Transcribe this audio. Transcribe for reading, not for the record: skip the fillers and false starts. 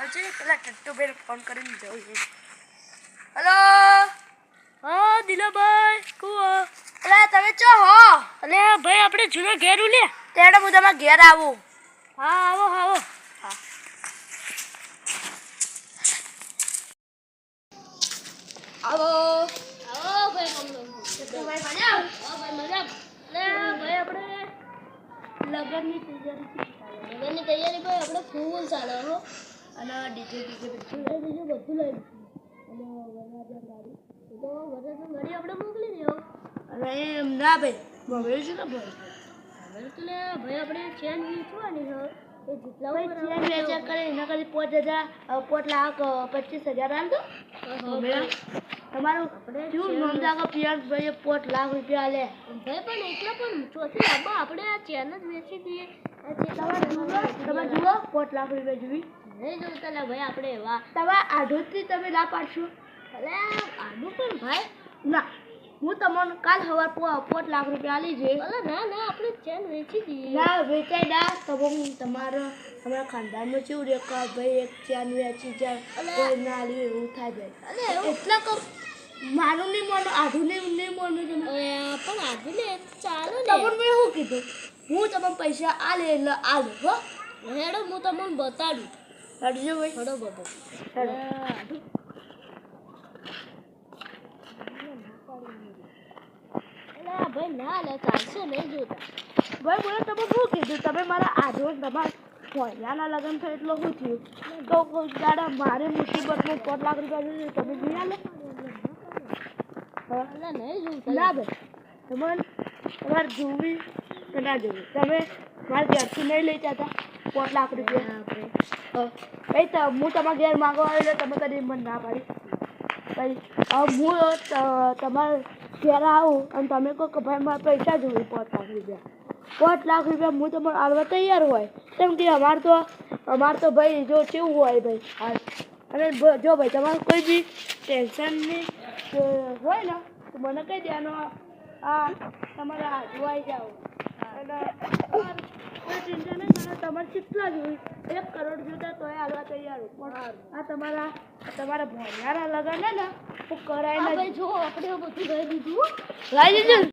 હજી પેલા ટટ્ટુભાઈને ફોન કરીને જવું. હેલો. હા દિલાભાઈ કુઓ. એટલે તમે ચો હો? અલે ભાઈ આપણે જૂનો ઘેર લે તેડે હું તમારા ઘેર આવું. હા આવો આવો. હા આવો આવો ભાઈ કમલો. ટટ્ટુભાઈ મજા? હા ભાઈ મજા. અલે ભાઈ આપણે લગનની તૈયારી ભાઈ આપણે ફૂલ ચાલે હો. અને ડીજે બીજું બધું લઈ લીધું. અને વરરાજા ગાડી તો વરરાજા ગાડી આપણે મોકલી દેવો. અને એમ ના ભાઈ મોબાઈલ છે ને ભાઈ હવે તો લે ભાઈ આપણે ચેન વેચવાની છે એ જેટલા ભાઈ ચેન વેચા કરે એના કરી 5 લાખ 25,000 આલ દો. તમારું શું નામ જાગો પિયર્સભાઈએ 5 લાખ રૂપિયા લે ભાઈ પણ એટલા પણ ચોથી લાંબા આપણે આ ચેન જ વેચી દઈએ. તમે જુઓ 5 લાખ રૂપિયા જોઈ નહીં જોતા લે ભાઈ આપણે એવા તમારા આઢોથી તમે ના પાડશો. અલે આનું પણ ભાઈ ના હું તમને કાલ સવાર 5 લાખ રૂપિયા આલી છે. અલે ના ના આપણે ચેન વેચી દઈએ. ના વેચાઈ ના તમે તમારા ખાનદાનમાં કેવું રે કે ભાઈ એક ચેન વેચી જાય કોઈ ના આલ્યું એવું થાય ભાઈ. અલે એટલે કે મારું નહીં માનું આઢું નહીં માનું તમે પણ આજે લે ચાલો ને તમને મેં શું કીધું હું તમને પૈસા આલે એટલે આલું હો. હેડો હું તમને બતાડું. હટજો ભાઈ હેડો બતાડું. હેડો. ભાઈ ના લે ચાલશે નહીં જોતા. ભાઈ બોલો તમે શું કીધું તમે મારા આઢો તમારા ફોયાના લગ્ન થાય એટલે શું થયું તો કોઈ દાડા મારે મુસીબતમાં 5 લાખ રૂપિયા જોઈએ તમે નહીં આલે નહીં જોતા ના ભાઈ તમારે જોવી કે ના જોવી તમે મારા ઘેરથી નહીં લઈ જતા 5 લાખ રૂપિયા ભાઈ તો હું તમારા ઘેર માગવા આવ્યો તમે કદી મને ના પાડી ભાઈ હું તમારા ઘેર આવું અને તમે કહો કે ભાઈ મારે પૈસા જોઈએ 5 લાખ રૂપિયા 5 લાખ રૂપિયા હું તમારે આવવા તૈયાર હોય કેમ કે અમારે તો ભાઈ જો કેવું હોય ભાઈ અને જો ભાઈ તમારે કોઈ બી ટેન્શનની હોય ને તો મને કહી દેવાનો આ તમારે હાજુ આવી જાઓ અને કોઈ ચિંતા નહીં કરો તમારે કેટલા જોઈએ 1 કરોડ જોતા તોય આવવા તૈયાર પણ આ તમારા ભણ્યાના લગન ને હું કરાય ભાઈ જો આપણે બધું લઈ દીધું લાવી દીધું.